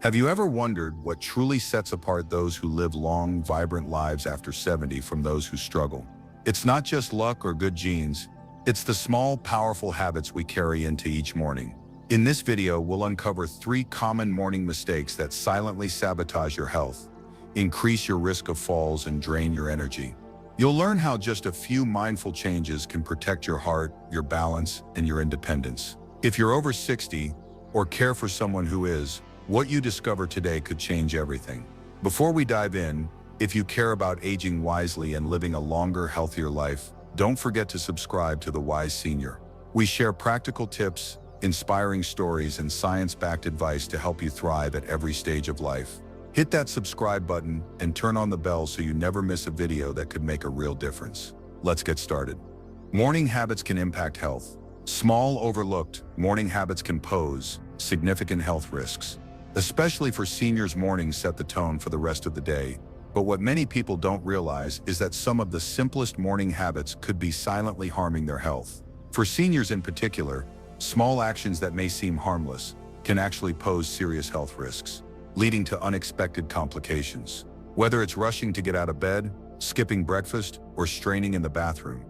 Have you ever wondered what truly sets apart those who live long, vibrant lives after 70 from those who struggle? It's not just luck or good genes, it's the small, powerful habits we carry into each morning. In this video, we'll uncover 3 common morning mistakes that silently sabotage your health, increase your risk of falls, and drain your energy. You'll learn how just a few mindful changes can protect your heart, your balance, and your independence. If you're over 60 or care for someone who is, what you discover today could change everything. Before we dive in, if you care about aging wisely and living a longer, healthier life, don't forget to subscribe to The Wise Senior. We share practical tips, inspiring stories, and science-backed advice to help you thrive at every stage of life. Hit that subscribe button and turn on the bell so you never miss a video that could make a real difference. Let's get started. Morning habits can impact health. Small, overlooked morning habits can pose significant health risks. Especially for seniors, mornings set the tone for the rest of the day. But what many people don't realize is that some of the simplest morning habits could be silently harming their health. For seniors in particular, small actions that may seem harmless can actually pose serious health risks, leading to unexpected complications. Whether it's rushing to get out of bed, skipping breakfast, or straining in the bathroom,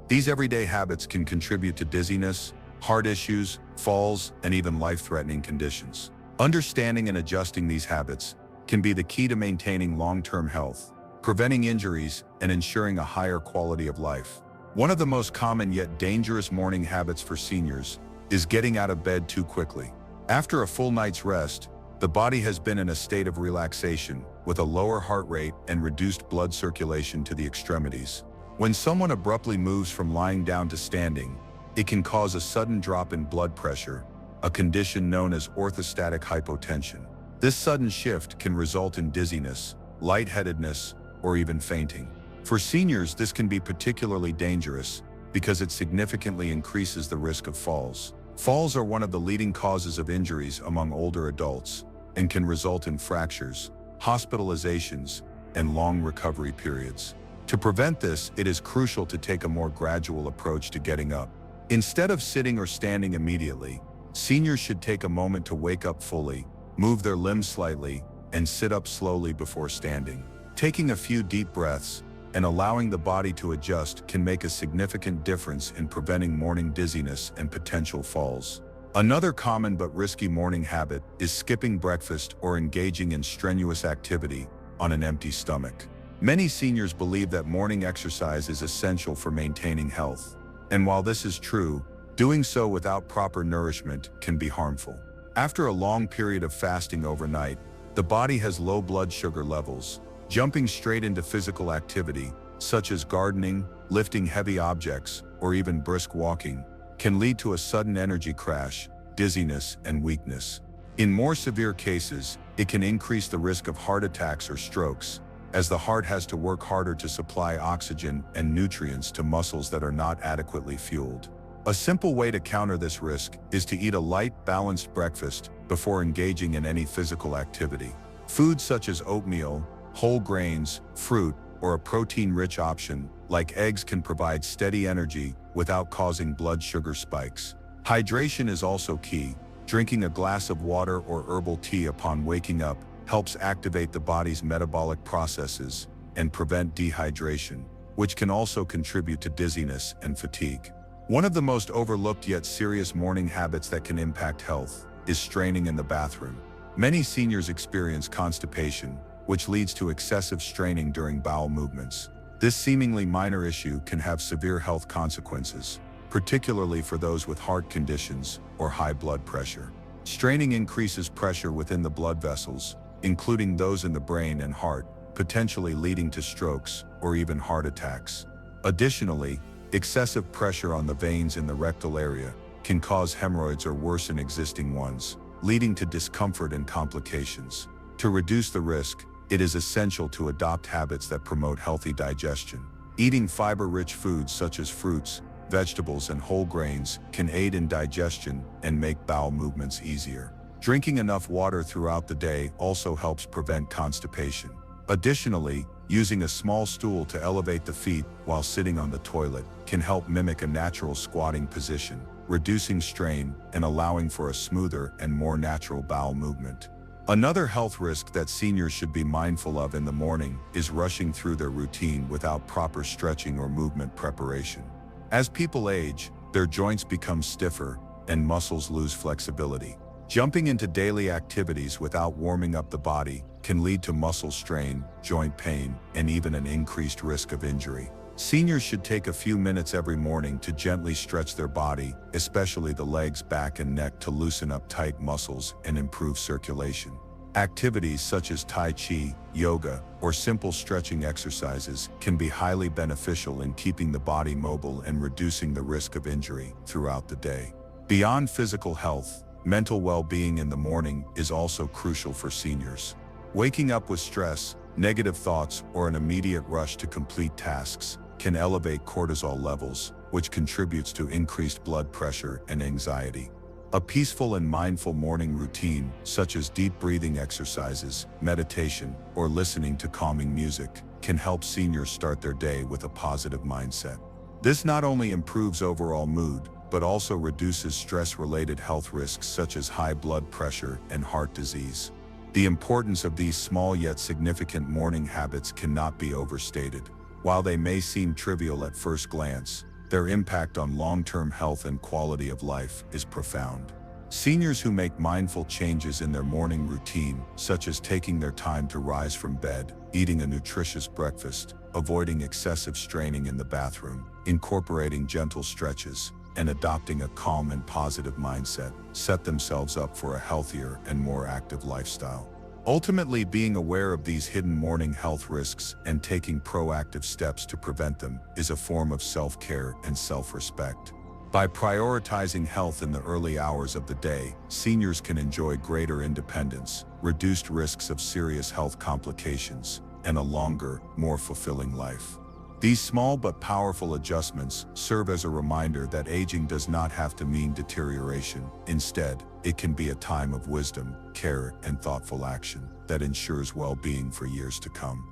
these everyday habits can contribute to dizziness, heart issues, falls, and even life-threatening conditions. Understanding and adjusting these habits can be the key to maintaining long-term health, preventing injuries, and ensuring a higher quality of life. One of the most common yet dangerous morning habits for seniors is getting out of bed too quickly. After a full night's rest, the body has been in a state of relaxation with a lower heart rate and reduced blood circulation to the extremities. When someone abruptly moves from lying down to standing, it can cause a sudden drop in blood pressure, a condition known as orthostatic hypotension. This sudden shift can result in dizziness, lightheadedness, or even fainting. For seniors, this can be particularly dangerous because it significantly increases the risk of falls. Falls are one of the leading causes of injuries among older adults and can result in fractures, hospitalizations, and long recovery periods. To prevent this, it is crucial to take a more gradual approach to getting up. Instead of sitting or standing immediately, seniors should take a moment to wake up fully, move their limbs slightly, and sit up slowly before standing. Taking a few deep breaths and allowing the body to adjust can make a significant difference in preventing morning dizziness and potential falls. Another common but risky morning habit is skipping breakfast or engaging in strenuous activity on an empty stomach. Many seniors believe that morning exercise is essential for maintaining health. And while this is true, doing so without proper nourishment can be harmful. After a long period of fasting overnight, the body has low blood sugar levels. Jumping straight into physical activity, such as gardening, lifting heavy objects, or even brisk walking, can lead to a sudden energy crash, dizziness, and weakness. In more severe cases, it can increase the risk of heart attacks or strokes, as the heart has to work harder to supply oxygen and nutrients to muscles that are not adequately fueled. A simple way to counter this risk is to eat a light, balanced breakfast before engaging in any physical activity. Foods such as oatmeal, whole grains, fruit, or a protein-rich option like eggs can provide steady energy without causing blood sugar spikes. Hydration is also key. Drinking a glass of water or herbal tea upon waking up helps activate the body's metabolic processes and prevent dehydration, which can also contribute to dizziness and fatigue. One of the most overlooked yet serious morning habits that can impact health is straining in the bathroom. Many seniors experience constipation, which leads to excessive straining during bowel movements. This seemingly minor issue can have severe health consequences, particularly for those with heart conditions or high blood pressure. Straining increases pressure within the blood vessels, including those in the brain and heart, potentially leading to strokes or even heart attacks. Additionally, excessive pressure on the veins in the rectal area can cause hemorrhoids or worsen existing ones, leading to discomfort and complications. To reduce the risk, it is essential to adopt habits that promote healthy digestion. Eating fiber-rich foods such as fruits, vegetables, and whole grains can aid in digestion and make bowel movements easier. Drinking enough water throughout the day also helps prevent constipation. Additionally, using a small stool to elevate the feet while sitting on the toilet can help mimic a natural squatting position, reducing strain and allowing for a smoother and more natural bowel movement. Another health risk that seniors should be mindful of in the morning is rushing through their routine without proper stretching or movement preparation. As people age, their joints become stiffer and muscles lose flexibility. Jumping into daily activities without warming up the body can lead to muscle strain, joint pain, and even an increased risk of injury. Seniors should take a few minutes every morning to gently stretch their body, especially the legs, back, and neck, to loosen up tight muscles and improve circulation. Activities such as Tai Chi, yoga, or simple stretching exercises can be highly beneficial in keeping the body mobile and reducing the risk of injury throughout the day. Beyond physical health, mental well-being in the morning is also crucial for seniors. Waking up with stress, negative thoughts, or an immediate rush to complete tasks can elevate cortisol levels, which contributes to increased blood pressure and anxiety. A peaceful and mindful morning routine, such as deep breathing exercises, meditation, or listening to calming music, can help seniors start their day with a positive mindset. This not only improves overall mood, but also reduces stress-related health risks such as high blood pressure and heart disease. The importance of these small yet significant morning habits cannot be overstated. While they may seem trivial at first glance, their impact on long-term health and quality of life is profound. Seniors who make mindful changes in their morning routine, such as taking their time to rise from bed, eating a nutritious breakfast, avoiding excessive straining in the bathroom, incorporating gentle stretches, and adopting a calm and positive mindset, set themselves up for a healthier and more active lifestyle. Ultimately, being aware of these hidden morning health risks and taking proactive steps to prevent them is a form of self-care and self-respect. By prioritizing health in the early hours of the day, seniors can enjoy greater independence, reduced risks of serious health complications, and a longer, more fulfilling life. These small but powerful adjustments serve as a reminder that aging does not have to mean deterioration. Instead, it can be a time of wisdom, care, and thoughtful action that ensures well-being for years to come.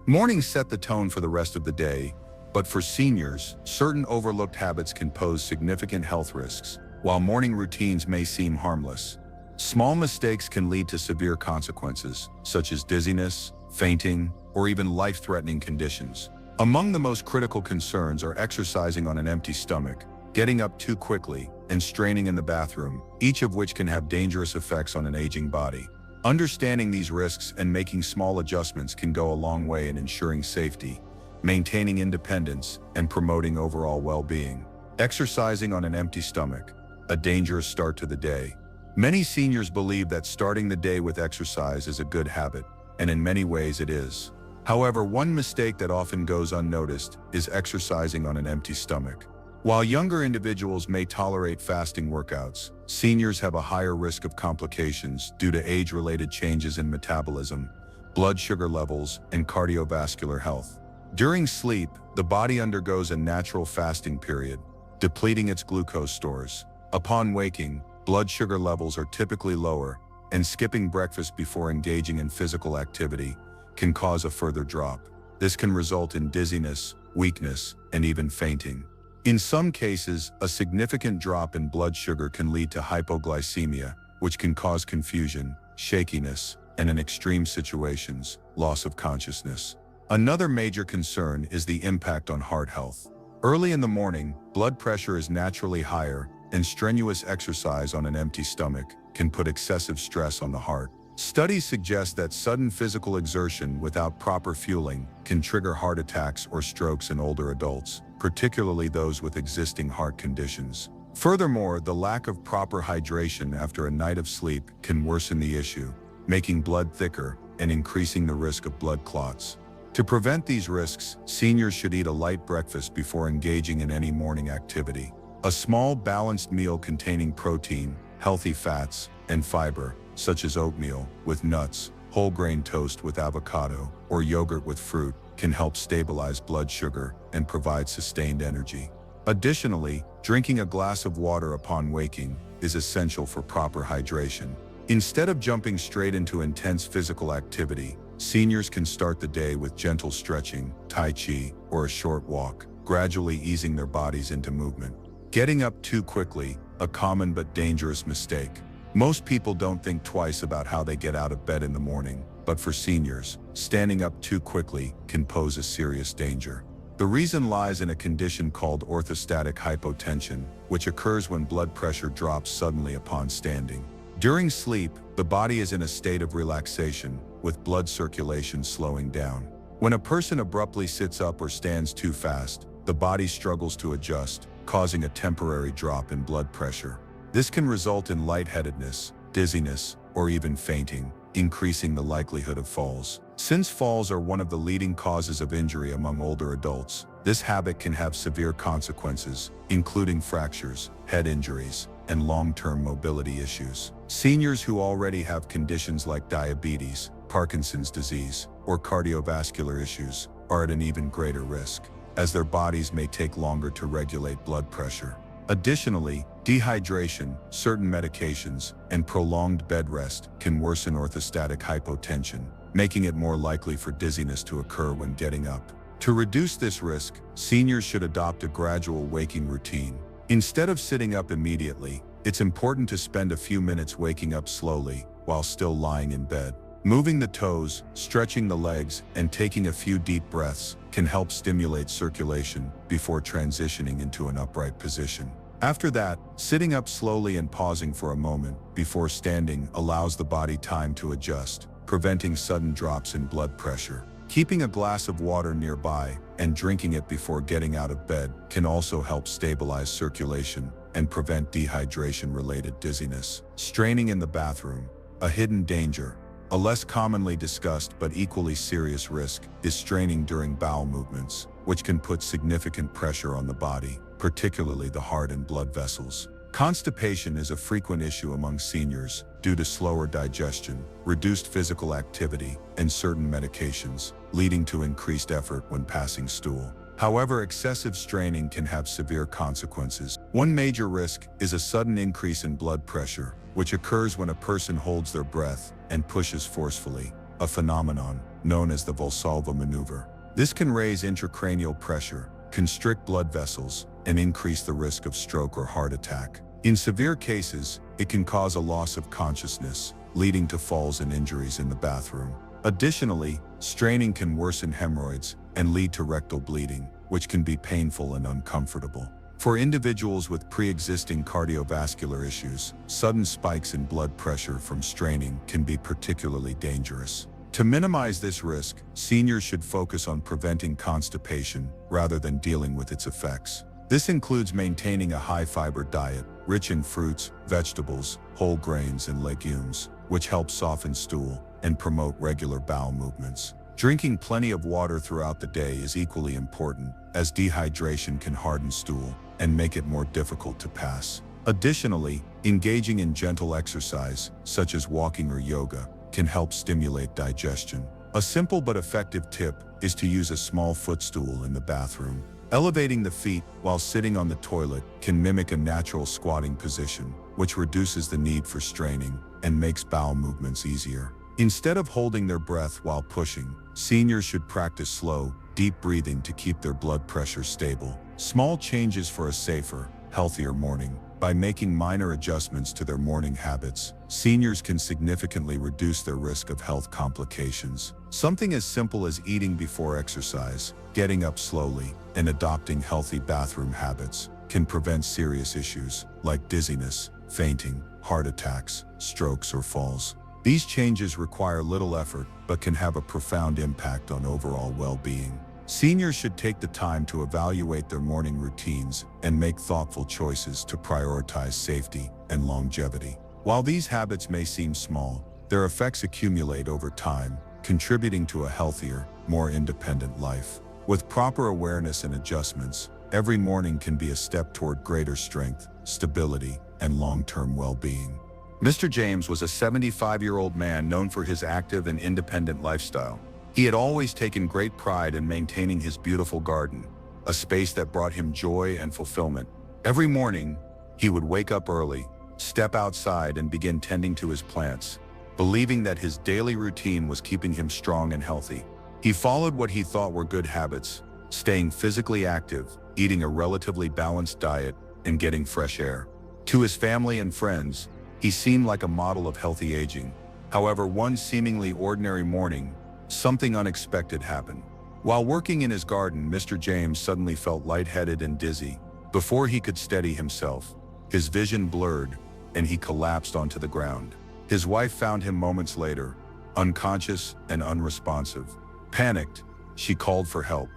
Mornings set the tone for the rest of the day, but for seniors, certain overlooked habits can pose significant health risks. While morning routines may seem harmless, small mistakes can lead to severe consequences, such as dizziness, fainting, or even life-threatening conditions. Among the most critical concerns are exercising on an empty stomach, getting up too quickly, and straining in the bathroom, each of which can have dangerous effects on an aging body. Understanding these risks and making small adjustments can go a long way in ensuring safety, maintaining independence, and promoting overall well-being. Exercising on an empty stomach, a dangerous start to the day. Many seniors believe that starting the day with exercise is a good habit, and in many ways it is. However, one mistake that often goes unnoticed is exercising on an empty stomach. While younger individuals may tolerate fasting workouts, seniors have a higher risk of complications due to age-related changes in metabolism, blood sugar levels, and cardiovascular health. During sleep, the body undergoes a natural fasting period, depleting its glucose stores. Upon waking, blood sugar levels are typically lower, and skipping breakfast before engaging in physical activity can cause a further drop. This can result in dizziness, weakness, and even fainting. In some cases, a significant drop in blood sugar can lead to hypoglycemia, which can cause confusion, shakiness, and in extreme situations, loss of consciousness. Another major concern is the impact on heart health. Early in the morning, blood pressure is naturally higher, and strenuous exercise on an empty stomach can put excessive stress on the heart. Studies suggest that sudden physical exertion without proper fueling can trigger heart attacks or strokes in older adults, particularly those with existing heart conditions. Furthermore, the lack of proper hydration after a night of sleep can worsen the issue, making blood thicker and increasing the risk of blood clots. To prevent these risks, seniors should eat a light breakfast before engaging in any morning activity. A small, balanced meal containing protein, healthy fats, and fiber, such as oatmeal with nuts, whole grain toast with avocado, or yogurt with fruit, can help stabilize blood sugar and provide sustained energy. Additionally, drinking a glass of water upon waking is essential for proper hydration. Instead of jumping straight into intense physical activity, seniors can start the day with gentle stretching, Tai Chi, or a short walk, gradually easing their bodies into movement. Getting up too quickly, a common but dangerous mistake. Most people don't think twice about how they get out of bed in the morning, but for seniors, standing up too quickly can pose a serious danger. The reason lies in a condition called orthostatic hypotension, which occurs when blood pressure drops suddenly upon standing. During sleep, the body is in a state of relaxation, with blood circulation slowing down. When a person abruptly sits up or stands too fast, the body struggles to adjust, causing a temporary drop in blood pressure. This can result in lightheadedness, dizziness, or even fainting, increasing the likelihood of falls. Since falls are one of the leading causes of injury among older adults, this habit can have severe consequences, including fractures, head injuries, and long-term mobility issues. Seniors who already have conditions like diabetes, Parkinson's disease, or cardiovascular issues are at an even greater risk, as their bodies may take longer to regulate blood pressure. Additionally, dehydration, certain medications, and prolonged bed rest can worsen orthostatic hypotension, making it more likely for dizziness to occur when getting up. To reduce this risk, seniors should adopt a gradual waking routine. Instead of sitting up immediately, it's important to spend a few minutes waking up slowly while still lying in bed. Moving the toes, stretching the legs, and taking a few deep breaths can help stimulate circulation before transitioning into an upright position. After that, sitting up slowly and pausing for a moment before standing allows the body time to adjust, preventing sudden drops in blood pressure. Keeping a glass of water nearby and drinking it before getting out of bed can also help stabilize circulation and prevent dehydration-related dizziness. Straining in the bathroom, a hidden danger. A less commonly discussed but equally serious risk is straining during bowel movements, which can put significant pressure on the body, particularly the heart and blood vessels. Constipation is a frequent issue among seniors due to slower digestion, reduced physical activity, and certain medications, leading to increased effort when passing stool. However, excessive straining can have severe consequences. One major risk is a sudden increase in blood pressure, which occurs when a person holds their breath and pushes forcefully, a phenomenon known as the Valsalva maneuver. This can raise intracranial pressure, constrict blood vessels, and increase the risk of stroke or heart attack. In severe cases, it can cause a loss of consciousness, leading to falls and injuries in the bathroom. Additionally, straining can worsen hemorrhoids and lead to rectal bleeding, which can be painful and uncomfortable. For individuals with pre-existing cardiovascular issues, sudden spikes in blood pressure from straining can be particularly dangerous. To minimize this risk, seniors should focus on preventing constipation rather than dealing with its effects. This includes maintaining a high-fiber diet, rich in fruits, vegetables, whole grains, and legumes, which helps soften stool and promote regular bowel movements. Drinking plenty of water throughout the day is equally important, as dehydration can harden stool and make it more difficult to pass. Additionally, engaging in gentle exercise, such as walking or yoga, can help stimulate digestion. A simple but effective tip is to use a small footstool in the bathroom. Elevating the feet while sitting on the toilet can mimic a natural squatting position, which reduces the need for straining and makes bowel movements easier. Instead of holding their breath while pushing, seniors should practice slow, deep breathing to keep their blood pressure stable. Small changes for a safer, healthier morning. By making minor adjustments to their morning habits, seniors can significantly reduce their risk of health complications. Something as simple as eating before exercise, getting up slowly, and adopting healthy bathroom habits can prevent serious issues like dizziness, fainting, heart attacks, strokes, or falls. These changes require little effort but can have a profound impact on overall well-being. Seniors should take the time to evaluate their morning routines and make thoughtful choices to prioritize safety and longevity. While these habits may seem small, their effects accumulate over time, contributing to a healthier, more independent life. With proper awareness and adjustments, every morning can be a step toward greater strength, stability, and long-term well-being. Mr. James was a 75-year-old man known for his active and independent lifestyle. He had always taken great pride in maintaining his beautiful garden, a space that brought him joy and fulfillment. Every morning, he would wake up early, step outside, and begin tending to his plants, believing that his daily routine was keeping him strong and healthy. He followed what he thought were good habits, staying physically active, eating a relatively balanced diet, and getting fresh air. To his family and friends, He seemed like a model of healthy aging. However, one seemingly ordinary morning, something unexpected happened. While working in his garden, Mr. James suddenly felt lightheaded and dizzy. Before he could steady himself, his vision blurred, and he collapsed onto the ground. His wife found him moments later, unconscious and unresponsive. Panicked, she called for help,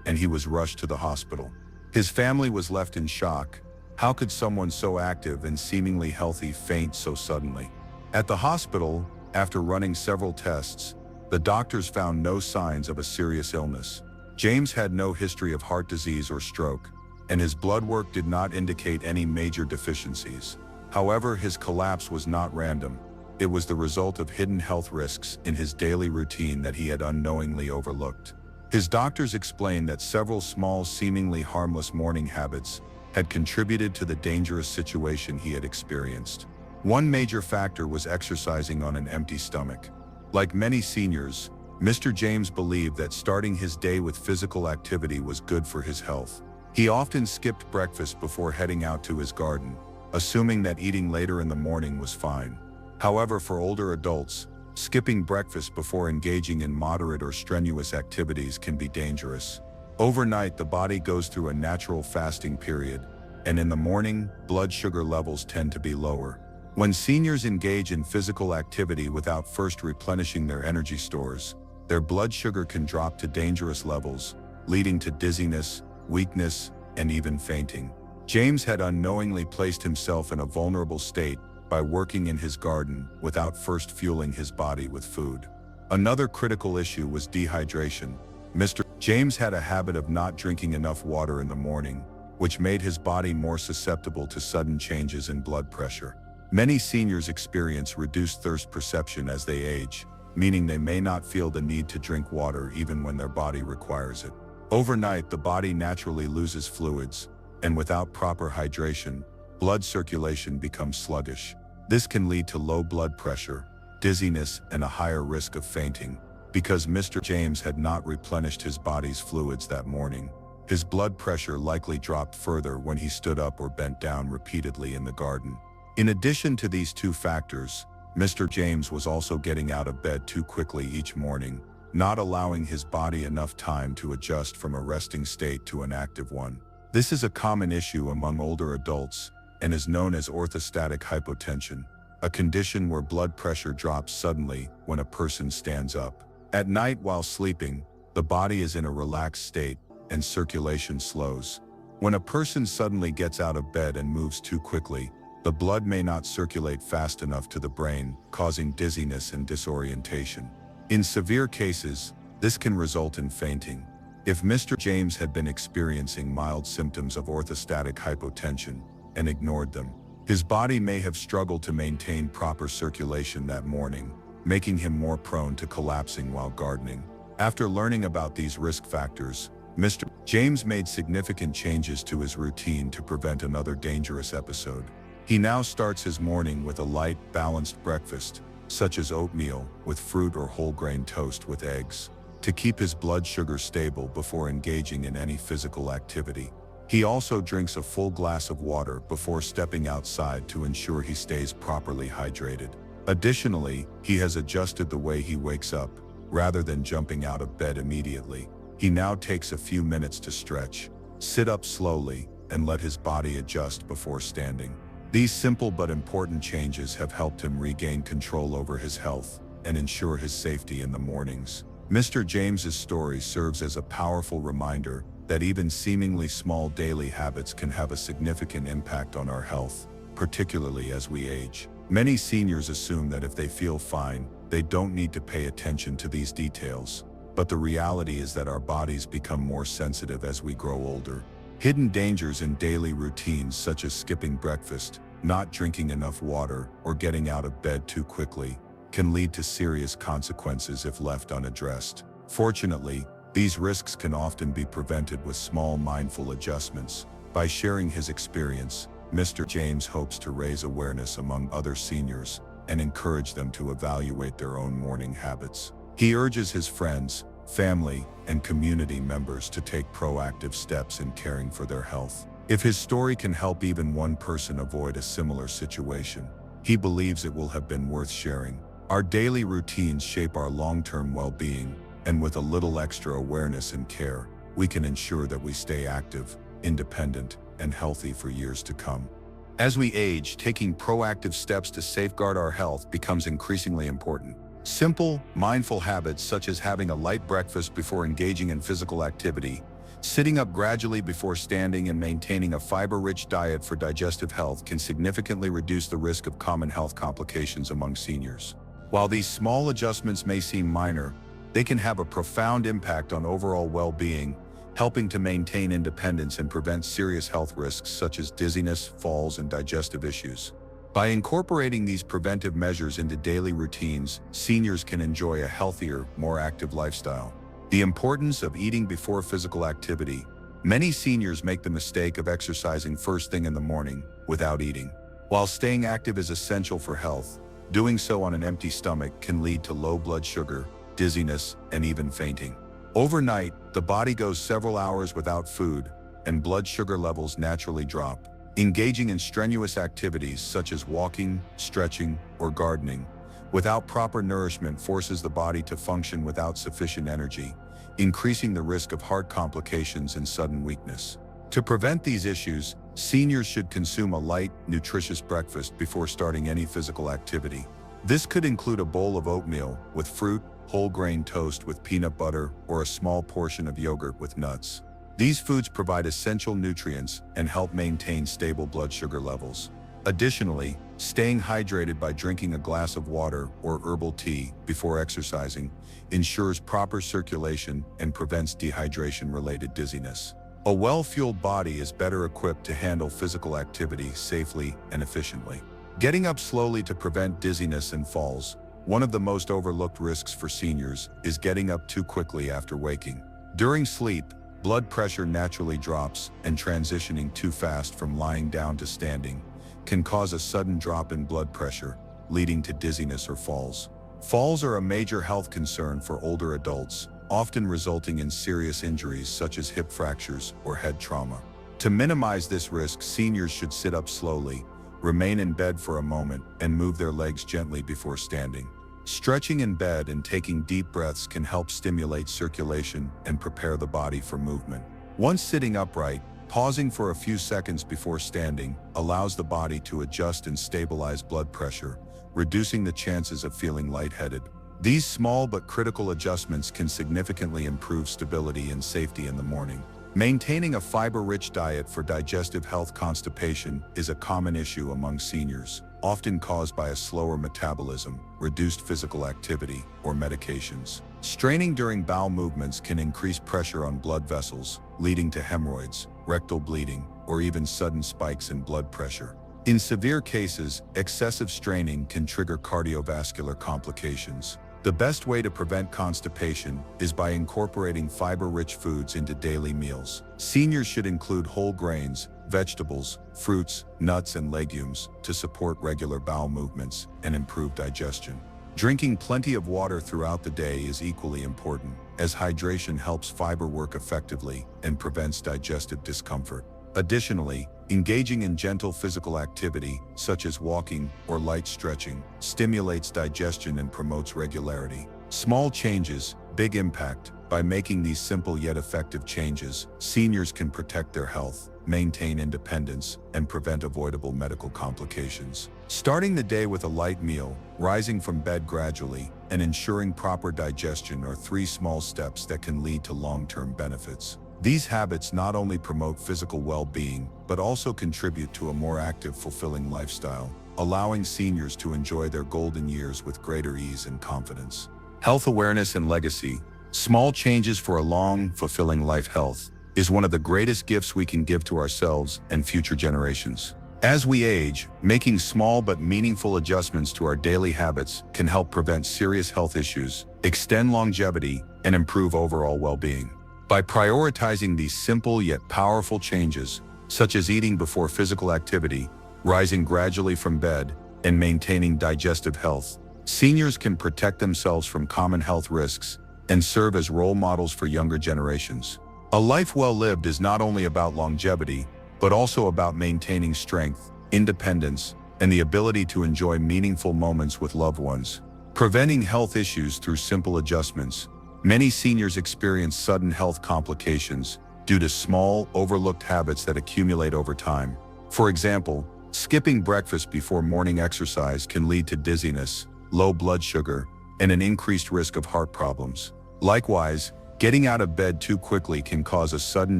and he was rushed to the hospital. His family was left in shock. How could someone so active and seemingly healthy faint so suddenly? At the hospital, after running several tests, the doctors found no signs of a serious illness. James had no history of heart disease or stroke, and his blood work did not indicate any major deficiencies. However, his collapse was not random. It was the result of hidden health risks in his daily routine that he had unknowingly overlooked. His doctors explained that several small, seemingly harmless morning habits had contributed to the dangerous situation he had experienced. One major factor was exercising on an empty stomach. Like many seniors, Mr. James believed that starting his day with physical activity was good for his health. He often skipped breakfast before heading out to his garden, assuming that eating later in the morning was fine. However, for older adults, skipping breakfast before engaging in moderate or strenuous activities can be dangerous. Overnight, the body goes through a natural fasting period, and in the morning, blood sugar levels tend to be lower. When seniors engage in physical activity without first replenishing their energy stores, their blood sugar can drop to dangerous levels, leading to dizziness, weakness, and even fainting. James had unknowingly placed himself in a vulnerable state by working in his garden without first fueling his body with food. Another critical issue was dehydration. Mr. James had a habit of not drinking enough water in the morning, which made his body more susceptible to sudden changes in blood pressure. Many seniors experience reduced thirst perception as they age, meaning they may not feel the need to drink water even when their body requires it. Overnight, the body naturally loses fluids, and without proper hydration, blood circulation becomes sluggish. This can lead to low blood pressure, dizziness, and a higher risk of fainting. Because Mr. James had not replenished his body's fluids that morning, his blood pressure likely dropped further when he stood up or bent down repeatedly in the garden. In addition to these two factors, Mr. James was also getting out of bed too quickly each morning, not allowing his body enough time to adjust from a resting state to an active one. This is a common issue among older adults and is known as orthostatic hypotension, a condition where blood pressure drops suddenly when a person stands up. At night while sleeping, the body is in a relaxed state and circulation slows. When a person suddenly gets out of bed and moves too quickly, the blood may not circulate fast enough to the brain, causing dizziness and disorientation. In severe cases, this can result in fainting. If Mr. James had been experiencing mild symptoms of orthostatic hypotension and ignored them, his body may have struggled to maintain proper circulation that morning, making him more prone to collapsing while gardening. After learning about these risk factors, Mr. James made significant changes to his routine to prevent another dangerous episode. He now starts his morning with a light, balanced breakfast, such as oatmeal with fruit or whole grain toast with eggs, to keep his blood sugar stable before engaging in any physical activity. He also drinks a full glass of water before stepping outside to ensure he stays properly hydrated. Additionally, he has adjusted the way he wakes up. Rather than jumping out of bed immediately, he now takes a few minutes to stretch, sit up slowly, and let his body adjust before standing. These simple but important changes have helped him regain control over his health and ensure his safety in the mornings. Mr. James's story serves as a powerful reminder that even seemingly small daily habits can have a significant impact on our health, particularly as we age. Many seniors assume that if they feel fine, they don't need to pay attention to these details. But the reality is that our bodies become more sensitive as we grow older. Hidden dangers in daily routines such as skipping breakfast, not drinking enough water, or getting out of bed too quickly can lead to serious consequences if left unaddressed. Fortunately, these risks can often be prevented with small mindful adjustments. By sharing his experience, Mr. James hopes to raise awareness among other seniors and encourage them to evaluate their own morning habits. He urges his friends, family, and community members to take proactive steps in caring for their health. If his story can help even one person avoid a similar situation, he believes it will have been worth sharing. Our daily routines shape our long-term well-being, and with a little extra awareness and care, we can ensure that we stay active, independent, and healthy for years to come. As we age, taking proactive steps to safeguard our health becomes increasingly important. Simple, mindful habits such as having a light breakfast before engaging in physical activity, sitting up gradually before standing, and maintaining a fiber-rich diet for digestive health can significantly reduce the risk of common health complications among seniors. While these small adjustments may seem minor, they can have a profound impact on overall well-being, helping to maintain independence and prevent serious health risks such as dizziness, falls, and digestive issues. By incorporating these preventive measures into daily routines, seniors can enjoy a healthier, more active lifestyle. The importance of eating before physical activity. Many seniors make the mistake of exercising first thing in the morning without eating. While staying active is essential for health, doing so on an empty stomach can lead to low blood sugar, dizziness, and even fainting. Overnight, the body goes several hours without food, and blood sugar levels naturally drop. Engaging in strenuous activities such as walking, stretching, or gardening without proper nourishment forces the body to function without sufficient energy, increasing the risk of heart complications and sudden weakness. To prevent these issues, seniors should consume a light, nutritious breakfast before starting any physical activity. This could include a bowl of oatmeal with fruit, whole grain toast with peanut butter, or a small portion of yogurt with nuts. These foods provide essential nutrients and help maintain stable blood sugar levels. Additionally, staying hydrated by drinking a glass of water or herbal tea before exercising ensures proper circulation and prevents dehydration-related dizziness. A well-fueled body is better equipped to handle physical activity safely and efficiently. Getting up slowly to prevent dizziness and falls. One of the most overlooked risks for seniors is getting up too quickly after waking. During sleep, blood pressure naturally drops, and transitioning too fast from lying down to standing can cause a sudden drop in blood pressure, leading to dizziness or falls. Falls are a major health concern for older adults, often resulting in serious injuries such as hip fractures or head trauma. To minimize this risk, seniors should sit up slowly, remain in bed for a moment, and move their legs gently before standing. Stretching in bed and taking deep breaths can help stimulate circulation and prepare the body for movement. Once sitting upright, pausing for a few seconds before standing allows the body to adjust and stabilize blood pressure, reducing the chances of feeling lightheaded. These small but critical adjustments can significantly improve stability and safety in the morning. Maintaining a fiber-rich diet for digestive health. Constipation is a common issue among seniors, often caused by a slower metabolism, reduced physical activity, or medications. Straining during bowel movements can increase pressure on blood vessels, leading to hemorrhoids, rectal bleeding, or even sudden spikes in blood pressure. In severe cases, excessive straining can trigger cardiovascular complications. The best way to prevent constipation is by incorporating fiber-rich foods into daily meals. Seniors should include whole grains, vegetables, fruits, nuts, and legumes to support regular bowel movements and improve digestion. Drinking plenty of water throughout the day is equally important, as hydration helps fiber work effectively and prevents digestive discomfort. Additionally, engaging in gentle physical activity, such as walking or light stretching, stimulates digestion and promotes regularity. Small changes, big impact. By making these simple yet effective changes, seniors can protect their health, maintain independence, and prevent avoidable medical complications. Starting the day with a light meal, rising from bed gradually, and ensuring proper digestion are 3 small steps that can lead to long-term benefits. These habits not only promote physical well-being, but also contribute to a more active, fulfilling lifestyle, allowing seniors to enjoy their golden years with greater ease and confidence. Health awareness and legacy. Small changes for a long, fulfilling life. Health is one of the greatest gifts we can give to ourselves and future generations. As we age, making small but meaningful adjustments to our daily habits can help prevent serious health issues, extend longevity, and improve overall well-being. By prioritizing these simple yet powerful changes, such as eating before physical activity, rising gradually from bed, and maintaining digestive health, seniors can protect themselves from common health risks and serve as role models for younger generations. A life well lived is not only about longevity, but also about maintaining strength, independence, and the ability to enjoy meaningful moments with loved ones. Preventing health issues through simple adjustments. Many seniors experience sudden health complications due to small, overlooked habits that accumulate over time. For example, skipping breakfast before morning exercise can lead to dizziness, low blood sugar, and an increased risk of heart problems. Likewise, getting out of bed too quickly can cause a sudden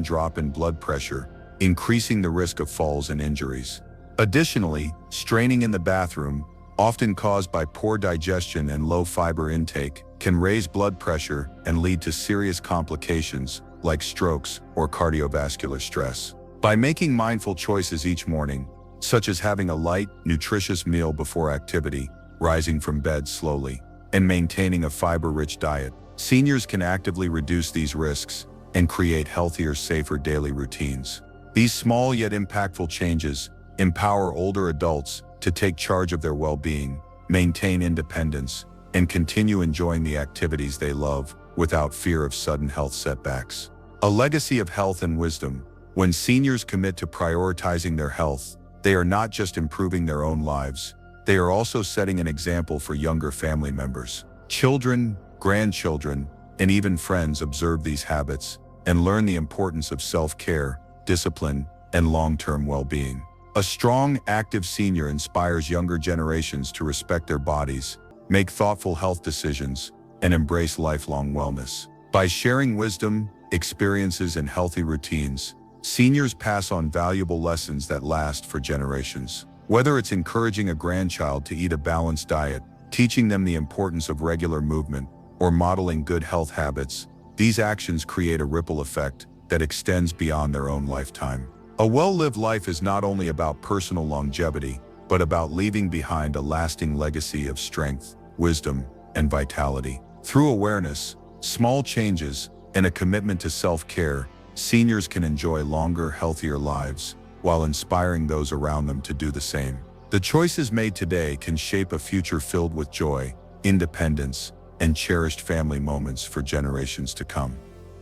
drop in blood pressure, increasing the risk of falls and injuries. Additionally, straining in the bathroom, often caused by poor digestion and low fiber intake, can raise blood pressure and lead to serious complications like strokes or cardiovascular stress. By making mindful choices each morning, such as having a light, nutritious meal before activity, rising from bed slowly, and maintaining a fiber-rich diet, seniors can actively reduce these risks and create healthier, safer daily routines. These small yet impactful changes empower older adults to take charge of their well-being, maintain independence, and continue enjoying the activities they love without fear of sudden health setbacks. A legacy of health and wisdom. When seniors commit to prioritizing their health, they are not just improving their own lives, they are also setting an example for younger family members. Children, grandchildren, and even friends observe these habits and learn the importance of self-care, discipline, and long-term well-being. A strong, active senior inspires younger generations to respect their bodies, make thoughtful health decisions, and embrace lifelong wellness. By sharing wisdom, experiences, and healthy routines, seniors pass on valuable lessons that last for generations. Whether it's encouraging a grandchild to eat a balanced diet, teaching them the importance of regular movement, or modeling good health habits, these actions create a ripple effect that extends beyond their own lifetime. A well-lived life is not only about personal longevity, but about leaving behind a lasting legacy of strength, wisdom, and vitality. Through awareness, small changes, and a commitment to self-care, seniors can enjoy longer, healthier lives, while inspiring those around them to do the same. The choices made today can shape a future filled with joy, independence, and cherished family moments for generations to come.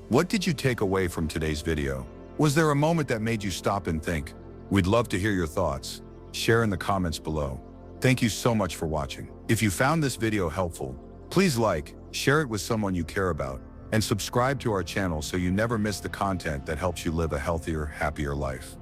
What did you take away from today's video? Was there a moment that made you stop and think? We'd love to hear your thoughts. Share in the comments below. Thank you so much for watching. If you found this video helpful, please like, share it with someone you care about, and subscribe to our channel so you never miss the content that helps you live a healthier, happier life.